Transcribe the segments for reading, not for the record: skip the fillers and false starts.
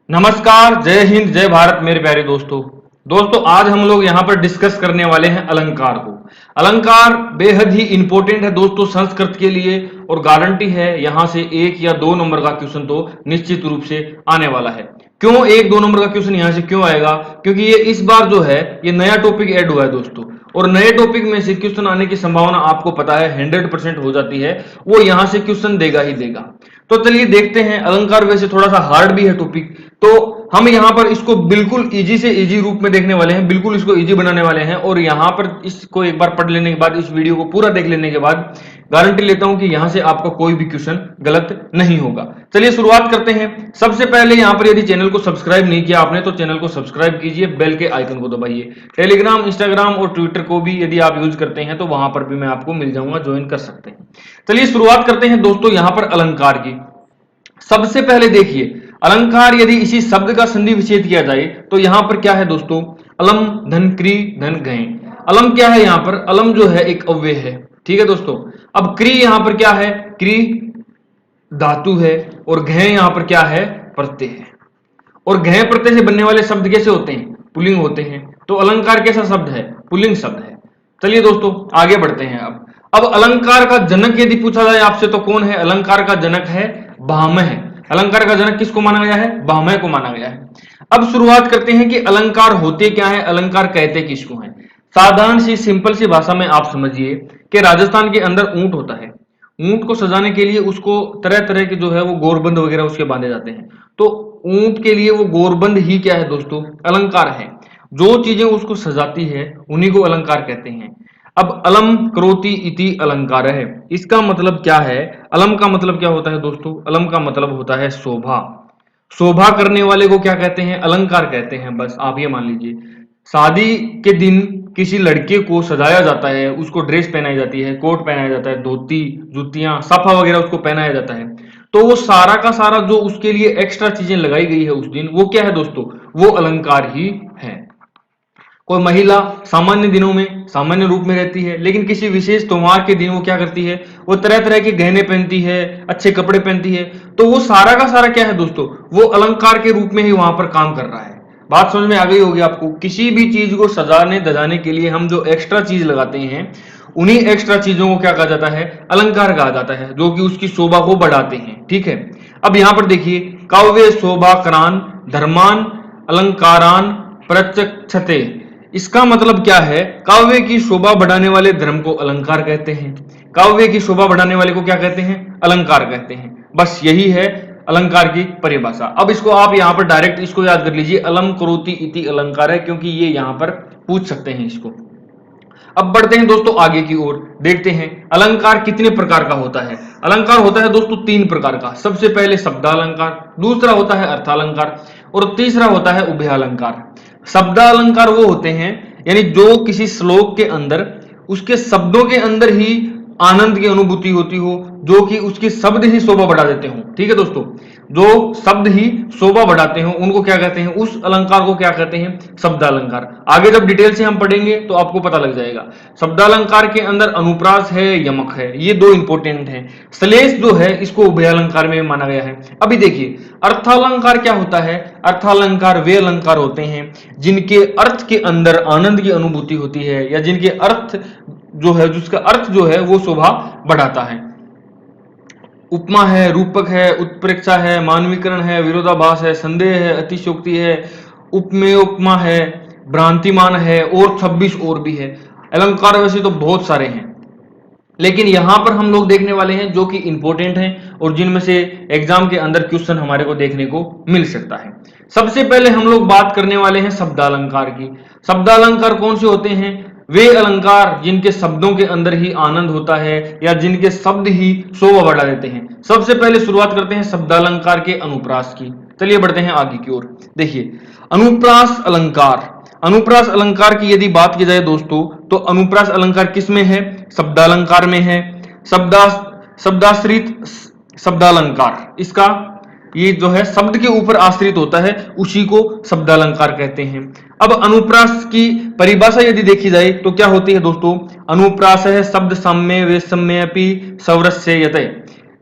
नमस्कार, जय हिंद, जय भारत मेरे प्यारे दोस्तों आज हम लोग यहाँ पर डिस्कस करने वाले हैं अलंकार को। अलंकार बेहद ही इंपॉर्टेंट है दोस्तों संस्कृत के लिए, और गारंटी है यहाँ से 1 या 2 नंबर का क्वेश्चन तो निश्चित रूप से आने वाला है। क्यों 1-2 नंबर का क्वेश्चन यहाँ से क्यों आएगा? क्योंकि ये इस बार जो है ये नया टॉपिक ऐड हुआ है दोस्तों, और नए टॉपिक में से क्वेश्चन आने की संभावना आपको पता है 100% हो जाती है, वो यहाँ से क्वेश्चन देगा ही देगा। तो चलिए देखते हैं। अलंकार वैसे थोड़ा सा हार्ड भी है टॉपिक, तो हम यहाँ पर इसको बिल्कुल इजी से इजी रूप में देखने वाले हैं, बिल्कुल इसको इजी बनाने वाले हैं। और यहाँ पर इसको एक बार पढ़ लेने के बाद, इस वीडियो को पूरा देख लेने के बाद गारंटी लेता हूं कि यहाँ से आपका कोई भी क्वेश्चन गलत नहीं होगा। चलिए शुरुआत करते हैं। सबसे पहले यहाँ पर यदि चैनल को सब्सक्राइब नहीं किया आपने तो चैनल को सब्सक्राइब कीजिए, बेल के आइकन को दबाइए। टेलीग्राम, इंस्टाग्राम और ट्विटर को भी यदि आप यूज करते हैं तो वहां पर भी मैं आपको मिल जाऊंगा, ज्वाइन कर सकते हैं। चलिए शुरुआत करते हैं दोस्तों यहाँ पर अलंकार की। सबसे पहले देखिए, अलंकार यदि इसी शब्द का संधि विच्छेद किया जाए तो यहां पर क्या है दोस्तों? अलम धन क्री धन गए। अलम क्या है? यहां पर अलम जो है एक अव्यय है, ठीक है दोस्तों। अब क्री यहां पर क्या है? क्री धातु है, और घय यहां पर क्या है? प्रत्यय है। और घय प्रत्यय से बनने वाले शब्द कैसे होते हैं? पुल्लिंग होते हैं। तो अलंकार कैसा शब्द है? पुल्लिंग शब्द है। चलिए दोस्तों आगे बढ़ते हैं। अब अलंकार का जनक यदि पूछा जाए आपसे तो कौन है? अलंकार का जनक है भामह। अलंकार का जनक किसको माना गया है? भामह को माना गया है। अब शुरुआत करते हैं कि अलंकार होते क्या है, अलंकार कहते किसको हैं। साधारण सी सिंपल सी भाषा में आप समझिए कि राजस्थान के अंदर ऊंट होता है। ऊंट को सजाने के लिए उसको तरह तरह के जो है वो गोरबंद वगैरह उसके बांधे जाते हैं। तो ऊंट के लिए वो गोरबंद ही क्या है दोस्तों? अलंकार है। जो चीजें उसको सजाती है उन्हीं को अलंकार कहते हैं। अब अलम करोति इति अलंकार है, इसका मतलब क्या है? अलम का मतलब क्या होता है दोस्तों? अलम का मतलब होता है शोभा। शोभा करने वाले को क्या कहते हैं? अलंकार कहते हैं। बस आप ये मान लीजिए, शादी के दिन किसी लड़के को सजाया जाता है, उसको ड्रेस पहनाई जाती है, कोट पहनाया जाता है, धोती, जूतियां, साफा वगैरह उसको पहनाया जाता है। तो वो सारा का सारा जो उसके लिए एक्स्ट्रा चीजें लगाई गई है उस दिन, वो क्या है दोस्तों? वो अलंकार ही है। कोई महिला सामान्य दिनों में सामान्य रूप में रहती है, लेकिन किसी विशेष त्योहार के दिन वो क्या करती है? वो तरह तरह के गहने पहनती है, अच्छे कपड़े पहनती है। तो वो सारा का सारा क्या है दोस्तों? वो अलंकार के रूप में ही वहां पर काम कर रहा है। बात समझ में आ गई होगी आपको। किसी भी चीज को सजाने धजाने के लिए हम जो एक्स्ट्रा चीज लगाते हैं, उन्हीं एक्स्ट्रा चीजों को क्या कहा जाता है? अलंकार कहा जाता है, जो कि उसकी शोभा को बढ़ाते हैं। ठीक है। अब यहां पर देखिए, काव्य शोभा करान धर्मान अलंकारान प्रचक्षते। इसका मतलब क्या है? काव्य की शोभा बढ़ाने वाले धर्म को अलंकार कहते हैं। काव्य की शोभा बढ़ाने वाले को क्या कहते हैं? अलंकार कहते हैं। बस यही है अलंकार की परिभाषा। अब इसको आप यहां पर डायरेक्ट इसको याद कर लीजिए, अलम करोति इति अलंकार है, क्योंकि ये यहां पर पूछ सकते हैं इसको। अब बढ़ते हैं दोस्तों आगे की ओर, देखते हैं अलंकार कितने प्रकार का होता है। अलंकार होता है दोस्तों 3 प्रकार का। सबसे पहले शब्दालंकार, दूसरा होता है अर्थालंकार, और तीसरा होता है उभयालंकार। शब्दालंकार वो होते हैं यानी जो किसी श्लोक के अंदर उसके शब्दों के अंदर ही आनंद की अनुभूति होती हो, जो कि उसके शब्द ही शोभा बढ़ा देते हो। ठीक है दोस्तों, जो शब्द ही शोभा बढ़ाते हो उनको क्या कहते हैं? उस अलंकार को क्या कहते हैं? शब्दालंकार। आगे जब डिटेल से हम पढ़ेंगे तो आपको पता लग जाएगा। शब्दालंकार के अंदर अनुप्रास है, यमक है, ये 2 इंपॉर्टेंट हैं। श्लेष जो है इसको उभयालंकार में माना गया है। अभी देखिए अर्थालंकार क्या होता है? अर्थालंकार वे अलंकार होते हैं जिनके अर्थ के अंदर आनंद की अनुभूति होती है, या जिनके अर्थ जो है, जिसका अर्थ जो है वो शोभा बढ़ाता है। उपमा है, रूपक है, उत्प्रेक्षा है, मानवीकरण है, विरोधाभास है, संदेह है, अतिशयोक्ति है, उपमेय उपमा है, भ्रांतिमान है, और 26 और भी है। अलंकार वैसे तो बहुत सारे हैं, लेकिन यहां पर हम लोग देखने वाले हैं जो कि इंपॉर्टेंट हैं और जिनमें से एग्जाम के अंदर क्वेश्चन हमारे को देखने को मिल सकता है। सबसे पहले हम लोग बात करने वाले हैं शब्दालंकार की। शब्दालंकार कौन से होते हैं? वे अलंकार जिनके शब्दों के अंदर ही आनंद होता है, या जिनके शब्द ही शोभा बढ़ा देते हैं। सबसे पहले शुरुआत करते हैं शब्दालंकार के अनुप्रास की। चलिए बढ़ते हैं आगे की ओर। देखिए अनुप्रास अलंकार। अनुप्रास अलंकार की यदि बात की जाए दोस्तों, तो अनुप्रास अलंकार किस में है? शब्दालंकार में है। शब्दाश्रित शब्दालंकार, इसका ये जो है शब्द के ऊपर आश्रित होता है, उसी को शब्दालंकार कहते हैं। अब अनुप्रास की परिभाषा यदि देखी जाए तो क्या होती है दोस्तों? अनुप्रास है शब्द साम्य वे सम्यपि सवरस्य यते।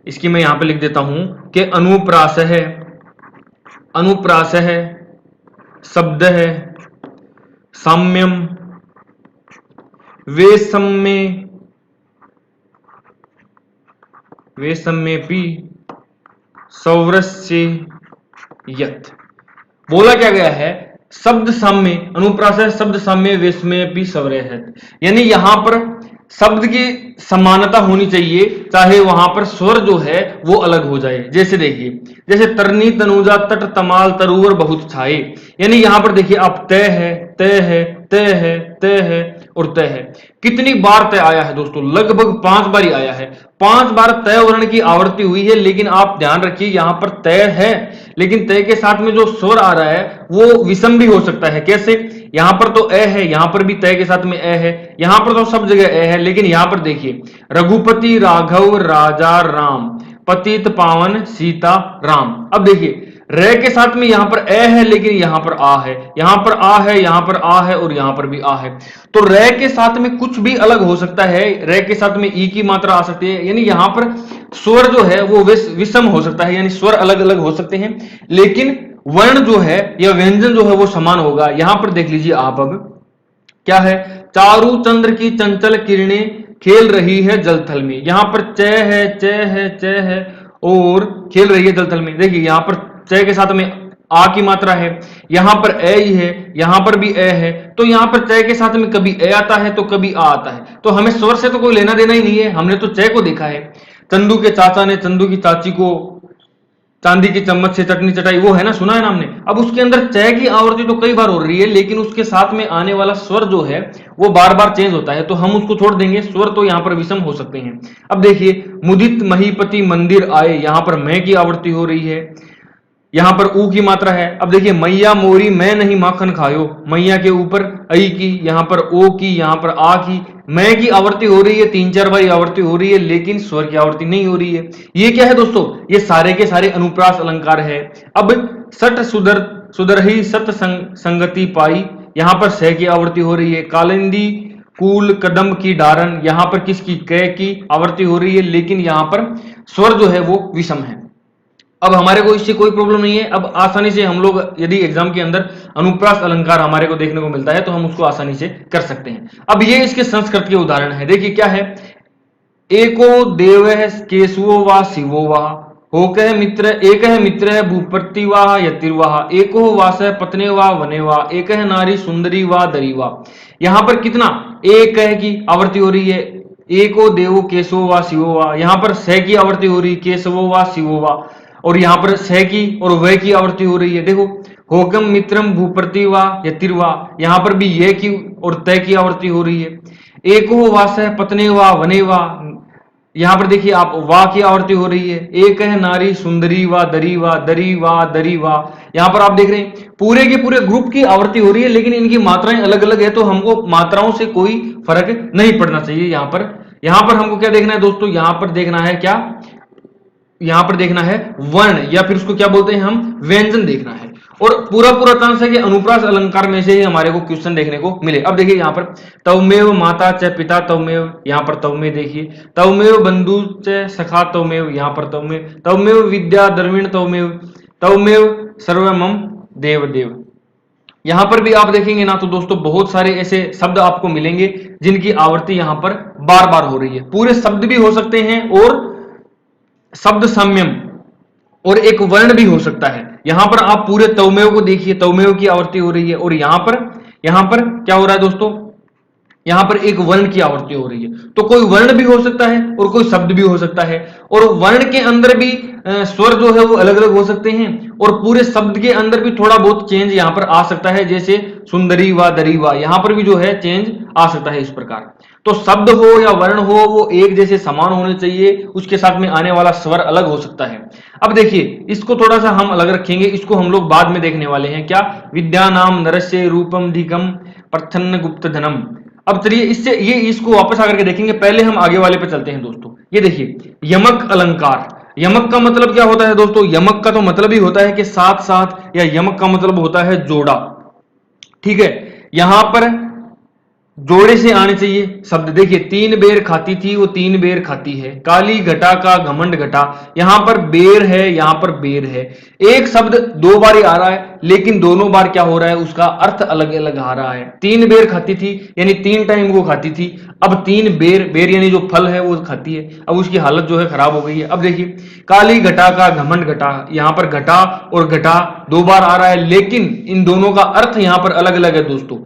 इसकी मैं यहां पे लिख देता हूं कि अनुप्रास है, अनुप्रास है, शब्द है, साम्यम, वैषम्येपि सौरस्य यत्। बोला क्या गया है, शब्द साम्य, अनुप्रास है, शब्द साम्य, वैषम्येपि सौरयत्, यानी यहां पर शब्द की समानता होनी चाहिए, चाहे वहां पर स्वर जो है वो अलग हो जाए। जैसे देखिए, जैसे तरनी तनुजा तट तमाल तरुवर बहुत छाए, यानी यहां पर देखिए आप तय है, तय है, तय है, तय है और तय है, कितनी बार तय आया है दोस्तों, लगभग 5 बार ही आया है। 5 बार तय वर्ण की आवृत्ति हुई है, लेकिन आप ध्यान रखिए यहां पर तय है, लेकिन तय के साथ में जो स्वर आ रहा है वो विषम भी हो सकता है। कैसे, यहां पर तो ए है, यहां पर भी तय के साथ में ए है, यहां पर तो सब जगह ए है, लेकिन यहां पर देखिए रघुपति राघव राजा राम पतित पावन सीता राम। अब देखिए रे के साथ में यहां पर ए है, लेकिन यहां पर आ है, यहां पर आ है, यहां पर आ है और यहां पर भी आ है, तो रे के साथ में कुछ भी अलग हो सकता है, रे के साथ में ई की मात्रा आ सकती है, यानी यहां पर स्वर जो है वो विषम हो सकता है, यानी स्वर अलग अलग हो सकते हैं, लेकिन वर्ण जो है या व्यंजन जो है वो समान होगा। यहां पर देख लीजिए आप, अब क्या है, चारू चंद्र की चंचल किरणें खेल रही है जलथल में, यहां पर च है, च है, च है और खेल रही है जलथल में। देखिए यहां पर च के साथ में आ की मात्रा है, यहां पर ए ही है, यहां पर भी ए है, तो यहां पर च के साथ में कभी ए आता है तो कभी आ आता है, तो हमें स्वर से तो कोई लेना देना ही नहीं है, हमने तो च को देखा है। चंदू के चाचा ने चंदू की चाची को चांदी की चम्मच से चटनी चटाई, वो है ना, सुना है ना हमने। अब उसके अंदर च की आवृत्ति तो कई बार हो रही है, लेकिन उसके साथ में आने वाला स्वर जो है वो बार बार चेंज होता है, तो हम उसको छोड़ देंगे, स्वर तो यहाँ पर विषम हो सकते हैं। अब देखिए मुदित महीपति मंदिर आए, यहां पर मैं की आवृत्ति हो रही है, यहां पर ऊ की मात्रा है। अब देखिए मैया मोरी मैं नहीं माखन खायो, मैया के ऊपर आई की, यहां पर ओ की, यहां पर आ की, मैं की आवृत्ति हो रही है, 3-4 बार आवृत्ति हो रही है, लेकिन स्वर की आवृत्ति नहीं हो रही है। ये क्या है दोस्तों, ये सारे के सारे अनुप्रास अलंकार है। अब सट सुदरही सत संगति पाई, यहां पर सह की आवृत्ति हो रही है। कालिंदी कूल कदम की डारन, यहां पर किसकी, क की आवृत्ति हो रही है, लेकिन यहां पर स्वर जो है वो विषम है। अब हमारे को इससे कोई प्रॉब्लम नहीं है, अब आसानी से हम लोग यदि एग्जाम के अंदर अनुप्रास अलंकार हमारे को देखने को मिलता है तो हम उसको आसानी से कर सकते हैं। अब ये इसके संस्कृत के उदाहरण है, देखिए क्या है, एको देव केशवो वा शिवो वा होक है मित्र, एक है मित्र है भूपति वा यतिर्वाह, एको वास पत्ने वा वने वा, एक है नारी सुंदरी वा दरी वा। यहां पर कितना, एक है की आवृत्ति हो रही है, एको देवो केशवो वा शिवो वा, यहां पर स की आवृत्ति हो रही है, केशवो वा शिवो वा, और यहां पर स की और वह की आवृत्ति हो रही है। देखो होकम मित्रम भूप्रति वा यतिर्वा, यहां पर भी ये की और तय की आवृत्ति हो रही है। एको वास पत्ने वा वने वा, यहां पर देखिए आप वा की आवृत्ति हो रही है। एक है नारी सुंदरी वा दरी वा, दरी वा दरी वा, यहां पर आप देख रहे हैं पूरे के पूरे ग्रुप की आवृत्ति हो रही है, लेकिन इनकी मात्राएं अलग अलग है, तो हमको मात्राओं से कोई फर्क नहीं पड़ना चाहिए। यहां पर हमको क्या देखना है दोस्तों, यहां पर देखना है क्या, यहां पर देखना है वर्ण, या फिर उसको क्या बोलते हैं हम, व्यंजन देखना है। और पूरा पूरा चांस है कि अनुप्रास अलंकार में से ही हमारे को क्वेश्चन देखने को मिले। अब देखिए यहां पर तवमेव माता च पिता तवमेव, यहां पर तवमेव देखिए, तवमेव बंधु च सखा तवमेव, यहां पर तवमेव, तवमेव विद्या द्रविण तवमेव, तवमेव सर्वमम देव देव। यहां पर भी आप देखेंगे ना तो दोस्तों बहुत सारे ऐसे शब्द आपको मिलेंगे जिनकी आवृत्ति यहां पर बार बार हो रही है। पूरे शब्द भी हो सकते हैं और शब्द साम्यम और एक वर्ण भी हो सकता है। यहां पर आप पूरे तवमेव को देखिए, तवमेव की आवृत्ति हो रही है, और यहां पर क्या हो रहा है दोस्तों, यहां पर एक वर्ण की आवृत्ति हो रही है। तो कोई वर्ण भी हो सकता है और कोई शब्द भी हो सकता है, और वर्ण के अंदर भी स्वर जो है वो अलग अलग हो सकते हैं, और पूरे शब्द के अंदर भी थोड़ा बहुत चेंज यहां पर आ सकता है, जैसे सुंदरी वा दरी वा, यहां पर भी जो है चेंज आ सकता है इस प्रकार। तो शब्द हो या वर्ण हो वो एक जैसे समान होने चाहिए, उसके साथ में आने वाला स्वर अलग हो सकता है। अब देखिए इसको थोड़ा सा हम अलग रखेंगे, इसको हम लोग बाद में देखने वाले हैं। क्या, विद्या नाम नरस्य रूपम धिकम प्रथन्न गुप्त धनम। अब चलिए इससे ये इसको वापस आकर के देखेंगे, पहले हम आगे वाले पे चलते हैं दोस्तों। ये देखिए यमक अलंकार, यमक का मतलब क्या होता है दोस्तों, यमक का तो मतलब ही होता है कि साथ साथ, या यमक का मतलब होता है जोड़ा, ठीक है। यहां पर जोड़े से आने चाहिए शब्द। देखिए, 3 बेर खाती थी, वो 3 बेर खाती है। काली घटा का घमंड घटा, यहां पर बेर है, यहां पर बेर है। एक शब्द 2 बार ही आ रहा है, लेकिन दोनों बार क्या हो रहा है, उसका अर्थ अलग अलग आ रहा है। 3 बेर खाती थी यानी 3 टाइम वो खाती थी। अब 3 बेर, बेर यानी जो फल है वो खाती है। अब उसकी हालत जो है खराब हो गई है। अब देखिए, काली घटा का घमंड घटा, यहां पर घटा और घटा 2 बार आ रहा है, लेकिन इन दोनों का अर्थ यहां पर अलग अलग है दोस्तों।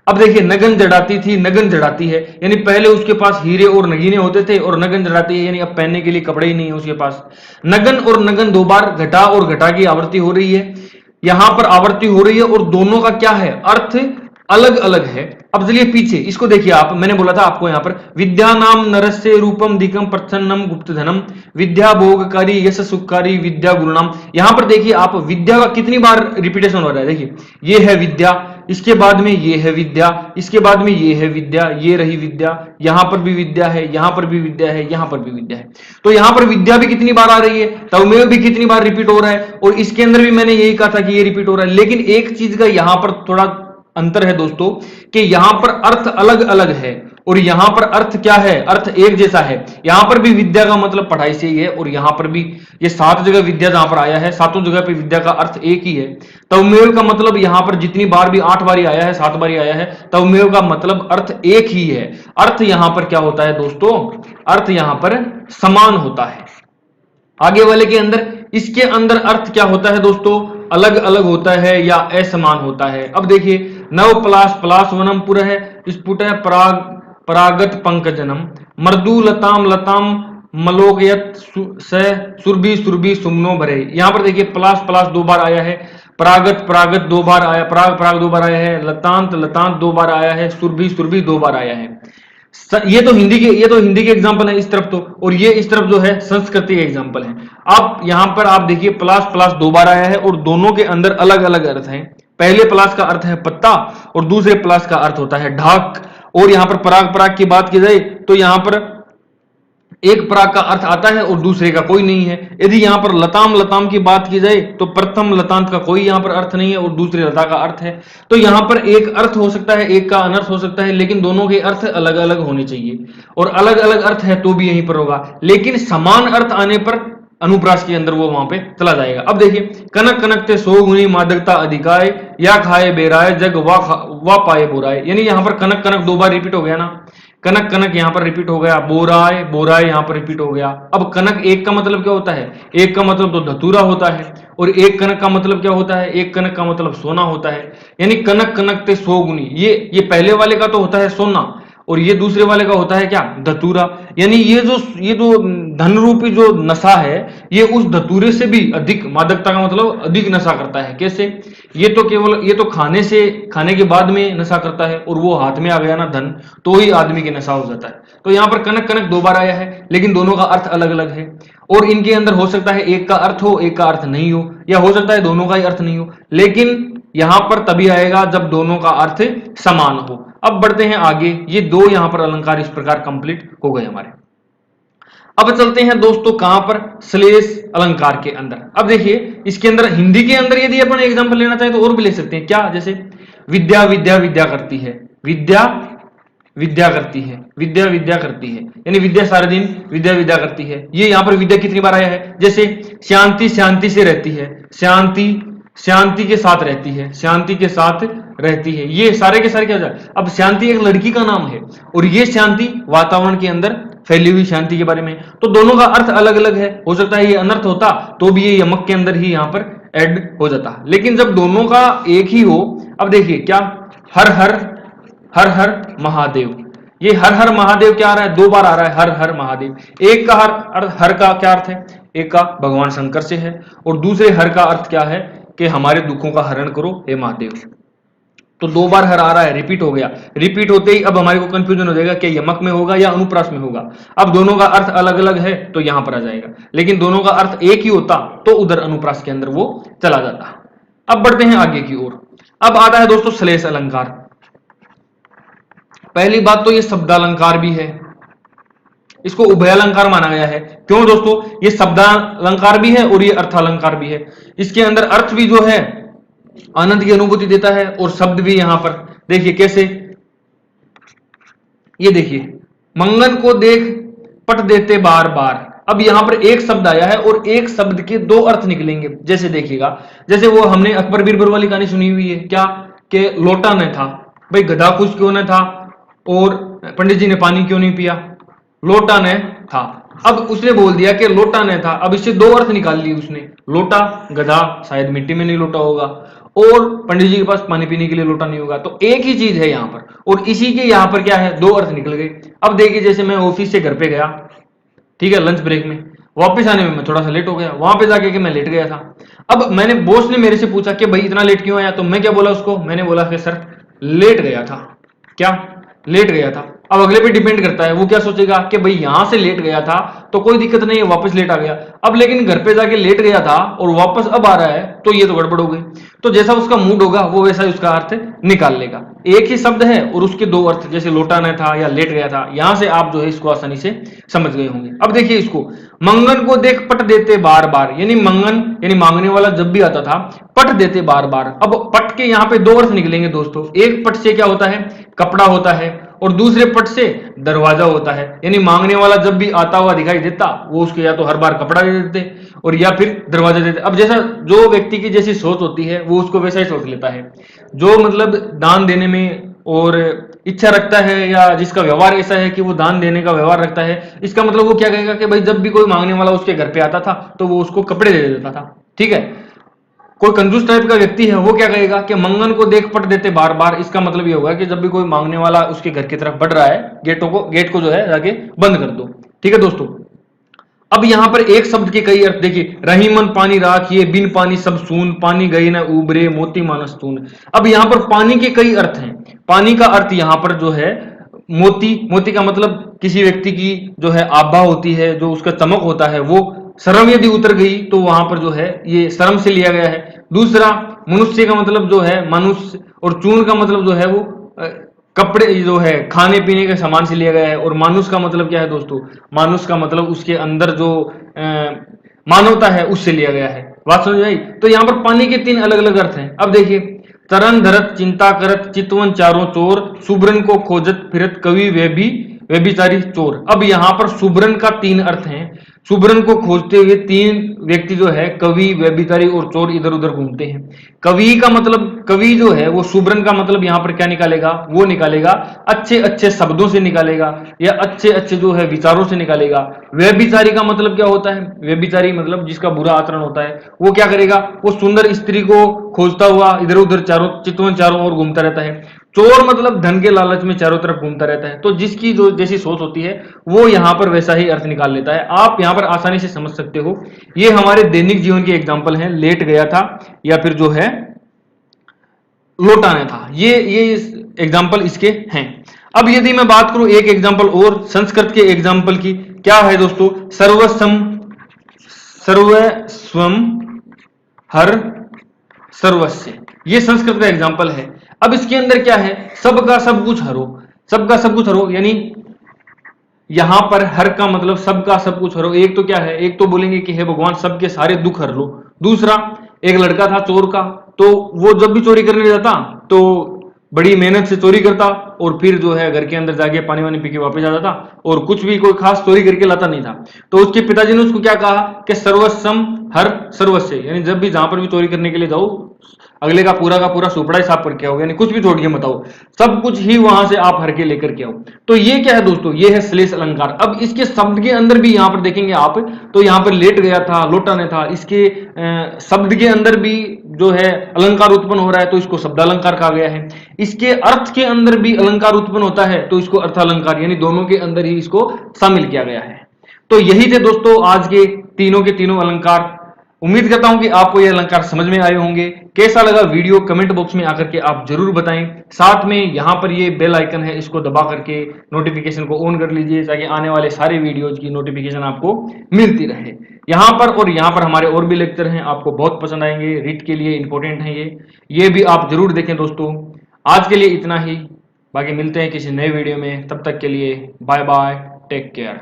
अब देखिए, नगन जड़ाती थी, नगन जड़ाती है, यानी पहले उसके पास हीरे और नगीने होते थे, और नगन जड़ाती है यानी अब पहनने के लिए कपड़े ही नहीं है उसके पास। नगन और नगन 2 बार घटा और घटा की आवृत्ति हो रही है, यहां पर आवृत्ति हो रही है, और दोनों का क्या है, अर्थ अलग अलग है। अब चलिए पीछे इसको देखिए आप, मैंने बोला था आपको यहां पर, विद्या नाम नरस्य रूपम दिकम प्रच्छन्नम गुप्त धनम विद्या भोगकारी यश सुखकारी विद्या गुरुनाम। यहां पर देखिए आप, विद्या का कितनी बार रिपीटेशन हो रहा है। देखिए, ये है विद्या, इसके बाद में ये है विद्या, इसके बाद में ये है विद्या, ये रही विद्या, यहां पर भी विद्या है, यहां पर भी विद्या है, यहां पर भी विद्या है। तो यहां पर विद्या भी कितनी बार आ रही है, तवमेव भी कितनी बार रिपीट हो रहा है, और इसके अंदर भी मैंने यही कहा था कि ये रिपीट हो रहा है। लेकिन एक चीज का यहां पर थोड़ा अंतर है दोस्तों, कि यहां पर अर्थ अलग अलग है, और यहां पर अर्थ क्या है, अर्थ एक जैसा है। यहां पर भी विद्या का मतलब पढ़ाई से ही है, और यहां पर भी, ये 7 जगह विद्या जहां पर आया है, 7 जगह पे विद्या का अर्थ एक ही है। तवमेव का मतलब यहां पर जितनी बार भी 8 बार आया है, 7 बार आया है, तवमेव का मतलब अर्थ एक ही है। अर्थ यहां पर क्या होता है दोस्तों, अर्थ यहां पर समान होता है। आगे वाले के अंदर, इसके अंदर अर्थ क्या होता है दोस्तों, अलग अलग होता है या असमान होता है। अब देखिए, नव पलाश पलाश वनम पुर है, स्फुट पराग परागत पंकजनम मर्दू लताम लताम मलोकयत सुरभि सुरभि सुमनो भरे। यहां पर देखिए, पलाश पलाश 2 बार आया है, परागत परागत 2 बार आया, पराग पराग 2 बार आया है, लतांत लतांत 2 बार आया है, सुरभि सुरभि 2 बार आया है। ये तो हिंदी के एग्जांपल है इस तरफ तो, और ये इस तरफ जो है संस्कृति के एग्जांपल है। अब यहां पर आप देखिए, प्लस प्लस 2 बार आया है, और दोनों के अंदर अलग अलग अर्थ हैं। पहले प्लस का अर्थ है पत्ता, और दूसरे प्लस का अर्थ होता है ढाक। और यहां पर पराग पराग की बात की जाए तो यहां पर एक पराग का अर्थ आता है और दूसरे का कोई नहीं है। यदि यहां पर लताम लताम की बात की जाए तो प्रथम लतांत का कोई यहां पर अर्थ नहीं है, और दूसरे लता का अर्थ है। तो यहां पर एक अर्थ हो सकता है, एक का अनर्थ हो सकता है, लेकिन दोनों के अर्थ अलग अलग होने चाहिए, और अलग अलग अर्थ है तो भी यहीं पर होगा। लेकिन समान अर्थ आने पर अनुप्रास के अंदर वो वहां पे चला जाएगा। अब देखिए, कनक कनकते 100 गुनी मादकता अधिकाय, या खाए बेराय जग वा पाए बोराय। यानी यहां पर कनक कनक 2 बार रिपीट हो गया ना, कनक कनक यहां पर रिपीट हो गया, बोराय बोराय यहां पर रिपीट हो गया। अब कनक एक का मतलब क्या होता है, एक का मतलब तो धतूरा होता है, और एक कनक का मतलब क्या होता है, एक कनक का मतलब सोना होता है। यानी कनक कनक ते 100 गुनी, ये पहले वाले का तो होता है सोना, और ये दूसरे वाले का होता है क्या, धतूरा। यानी ये जो धन रूपी जो नशा है, ये उस धतूरे से भी अधिक, मादकता का मतलब अधिक नशा करता है। कैसे, ये तो केवल, ये तो खाने के बाद में नशा करता है, और वो हाथ में आ गया ना धन, तो ही आदमी के नशा हो जाता है। तो यहां पर कनक कनक 2 बार आया है, लेकिन दोनों का अर्थ अलग अलग है, और इनके अंदर हो सकता है एक का अर्थ हो, एक का अर्थ नहीं हो, या हो सकता है दोनों का ही अर्थ नहीं हो। लेकिन यहां पर तभी आएगा जब दोनों का अर्थ समान हो। अब बढ़ते हैं आगे, ये 2 यहां पर अलंकार इस प्रकार कंप्लीट हो गए हमारे। अब चलते हैं दोस्तों कहां पर, श्लेष अलंकार के अंदर। अब देखिए, इसके अंदर हिंदी के अंदर यदि अपन एग्जांपल लेना चाहें तो और भी ले सकते हैं। क्या, जैसे विद्या विद्या विद्या करती है, विद्या विद्या करती है, विद्या विद्या करती है, यानी विद्या सारे दिन विद्या विद्या करती है। ये यहां पर विद्या कितनी बार आया है, जैसे शांति शांति से रहती है, शांति शांति के साथ रहती है, शांति के साथ रहती है। ये सारे के सारे क्या हो जाए। अब शांति एक लड़की का नाम है, और ये शांति वातावरण के अंदर फैली हुई शांति के बारे में। तो दोनों का अर्थ अलग अलग है, हो सकता है ये अनर्थ होता तो भी ये यमक के अंदर ही यहां पर ऐड हो जाता, लेकिन जब दोनों का एक ही हो। अब देखिए, क्या, हर हर हर महादेव, ये हर हर महादेव क्या आ रहा है, 2 बार आ रहा है हर हर महादेव। एक का हर का क्या अर्थ है, एक का भगवान शंकर से है, और दूसरे हर का अर्थ क्या है कि हमारे दुखों का हरण करो हे महादेव। तो 2 बार हर आ रहा है, रिपीट हो गया। रिपीट होते ही अब हमारे को कंफ्यूजन हो जाएगा कि यमक में होगा या अनुप्रास में होगा। अब दोनों का अर्थ अलग अलग है तो यहां पर आ जाएगा, लेकिन दोनों का अर्थ एक ही होता तो उधर अनुप्रास के अंदर वो चला जाता। अब बढ़ते हैं आगे की ओर। अब आता है दोस्तों श्लेष अलंकार। पहली बात तो ये शब्दालंकार भी है, इसको उभयालंकार माना गया है। क्यों दोस्तों, ये शब्दालंकार भी है और ये अर्थालंकार भी है। इसके अंदर अर्थ भी जो है आनंद की अनुभूति देता है, और शब्द भी यहां पर देखिए कैसे, ये देखिए, मंगन को देख पट देते बार बार। अब यहां पर एक शब्द आया है और एक शब्द के दो अर्थ निकलेंगे। जैसे देखिएगा, जैसे वो हमने अकबर बीरबल वाली कहानी सुनी हुई है क्या, कि लोटा न था, भाई गधा कुछ क्यों न था और पंडित जी ने पानी क्यों नहीं पिया, लोटा न था। अब उसने बोल दिया कि लोटा न था, अब इससे दो अर्थ निकाल लिए उसने, लोटा गधा शायद मिट्टी में नहीं लोटा होगा, और पंडित जी के पास पानी पीने के लिए लोटा नहीं होगा, तो एक ही चीज है यहाँ पर, और इसी के यहाँ पर क्या है, दो अर्थ निकल गए। अब देखिए, जैसे मैं ऑफिस से घर पे गया, ठीक है, लंच ब्रेक में, वापस आने में मैं थोड़ा सा लेट हो गया, वहां पे जाके कि मैं लेट गया था। अब मैंने, बॉस ने मेरे से पूछा कि भाई इतना लेट क्यों आया, तो मैं क्या बोला उसको, मैंने बोला कि सर लेट गया था। क्या, लेट गया था। अब अगले पे डिपेंड करता है, वो क्या सोचेगा कि भाई यहां से लेट गया था तो कोई दिक्कत नहीं है, वापस लेट आ गया। अब लेकिन घर पे जाके लेट गया था और वापस अब आ रहा है, तो ये तो गड़बड़ हो गई। तो जैसा उसका मूड होगा वो वैसा ही उसका अर्थ निकाल लेगा। एक ही शब्द है और उसके दो अर्थ, जैसे लौटाना था या लेट गया था, यहां से आप जो है इसको आसानी से समझ गए होंगे। अब देखिए इसको, मंगन को देख पट देते बार बार, यानी मंगन यानी मांगने वाला जब भी आता था, पट देते बार बार। अब पट के यहाँ पे दो अर्थ निकलेंगे दोस्तों, एक पट से क्या होता है, कपड़ा होता है, और दूसरे पट से दरवाजा होता है। यानी मांगने वाला जब भी आता हुआ दिखाई देता, वो उसको या तो हर बार कपड़ा दे देते और या फिर दरवाजा देते। अब जैसा जो व्यक्ति की जैसी सोच होती है वो उसको वैसा ही सोच लेता है। जो मतलब दान देने में और इच्छा रखता है, या जिसका व्यवहार ऐसा है कि वो दान देने का व्यवहार रखता है, इसका मतलब वो क्या कहेगा कि भाई जब भी कोई मांगने वाला उसके घर पे आता था तो वो उसको कपड़े दे देता था। ठीक है, कोई कंजूस टाइप का व्यक्ति है वो क्या कहेगा कि मंगन को देख पट देते बार बार, इसका मतलब ये होगा कि जब भी कोई मांगने वाला उसके घर की तरफ बढ़ रहा है, गेट को जो है जाके बंद कर दो। ठीक है दोस्तों, अब यहां पर एक शब्द के कई अर्थ देखिए, रही मन पानी राखिए, बिन पानी सब सून, पानी गई न उबरे, मोती मानस तून। अब यहां पर पानी के कई अर्थ हैं। पानी का अर्थ यहां पर जो है मोती, मोती का मतलब किसी व्यक्ति की जो है आभा होती है, जो उसका चमक होता है, वो शर्म यदि उतर गई तो वहां पर जो है ये शर्म से लिया गया है। दूसरा, मनुष्य का मतलब जो है मनुष्य, और चून का मतलब जो है वो कपड़े जो है खाने पीने के सामान से लिया गया है। और मानुष का मतलब क्या है दोस्तों, मानुष का मतलब उसके अंदर जो मानवता है उससे लिया गया है। बात समझ आई। तो यहाँ पर पानी के तीन अलग अलग अर्थ हैं। अब देखिए, तरन धरत चिंता करत चितवन चारों चोर, सुब्रन को खोजत फिरत कवि वे भी व्यभिचारी चोर। अब यहाँ पर सुब्रन का तीन अर्थ है। सुब्रन को खोजते हुए तीन व्यक्ति जो है कवि, व्यभिचारी और चोर इधर उधर घूमते हैं। कवि का मतलब, कवि जो है वो सुब्रन का मतलब यहाँ पर क्या निकालेगा, वो निकालेगा अच्छे अच्छे शब्दों से निकालेगा, या अच्छे अच्छे जो है विचारों से निकालेगा। व्यभिचारी का मतलब क्या होता है, व्यभिचारी मतलब जिसका बुरा आचरण होता है, वो क्या करेगा, वो सुंदर स्त्री को खोजता हुआ इधर उधर चारों चितवन चारों ओर घूमता रहता है। चोर मतलब धन के लालच में चारों तरफ घूमता रहता है। तो जिसकी जो जैसी सोच होती है वो यहां पर वैसा ही अर्थ निकाल लेता है। आप यहां पर आसानी से समझ सकते हो। ये हमारे दैनिक जीवन के एग्जाम्पल हैं, लेट गया था या फिर जो है लौटाना था, ये एग्जाम्पल इसके हैं। अब यदि मैं बात करूं एक एग्जाम्पल और संस्कृत के एग्जाम्पल की, क्या है दोस्तों, सर्वस्वम, सर्वस्वम हर सर्वस्व, ये संस्कृत का एग्जाम्पल है। अब इसके अंदर क्या है, सबका सब कुछ हरो, सबका सब कुछ हरो, यानी यहां पर हर का मतलब सबका सब कुछ हरो। एक तो क्या है, एक तो बोलेंगे कि हे भगवान सबके सारे दुख हर लो। दूसरा, एक लड़का था चोर का, तो वो जब भी चोरी करने जाता तो बड़ी मेहनत से चोरी करता, और फिर जो है घर के अंदर जाके पानी वानी पी के वापस आ जाता, और कुछ भी कोई खास चोरी करके लाता नहीं था। तो उसके पिताजी ने उसको क्या कहा कि सर्वस्वम हर सर्वस्व, यानी जब भी जहां पर भी चोरी करने के लिए जाओ, अगले का पूरा सुपड़ा ही साफ करके आओ, यानी कुछ भी छोड़ के मत आओ, सब कुछ ही वहां से आप हर के लेकर के आओ। तो ये क्या है दोस्तों, ये है श्लेष अलंकार। अब इसके शब्द के अंदर भी यहां पर देखेंगे आप, तो यहां पर लेट गया था, लौटाने था, इसके शब्द के अंदर भी जो है अलंकार उत्पन्न हो रहा है, तो इसको शब्द अलंकार कहा गया है। इसके अर्थ के अंदर भी अलंकार उत्पन्न होता है, तो इसको अर्थ अलंकार, यानी दोनों के अंदर ही इसको शामिल किया गया है। तो यही थे दोस्तों आज के तीनों अलंकार। उम्मीद करता हूं कि आपको ये अलंकार समझ में आए होंगे। कैसा लगा वीडियो कमेंट बॉक्स में आकर के आप जरूर बताएं। साथ में यहां पर ये बेल आइकन है, इसको दबा करके नोटिफिकेशन को ऑन कर लीजिए, ताकि आने वाले सारे वीडियोज की नोटिफिकेशन आपको मिलती रहे। यहां पर हमारे और भी लेक्चर हैं, आपको बहुत पसंद आएंगे, रीट के लिए इंपॉर्टेंट है ये भी आप जरूर देखें दोस्तों। आज के लिए इतना ही, बाकी मिलते हैं किसी नए वीडियो में, तब तक के लिए बाय बाय, टेक केयर।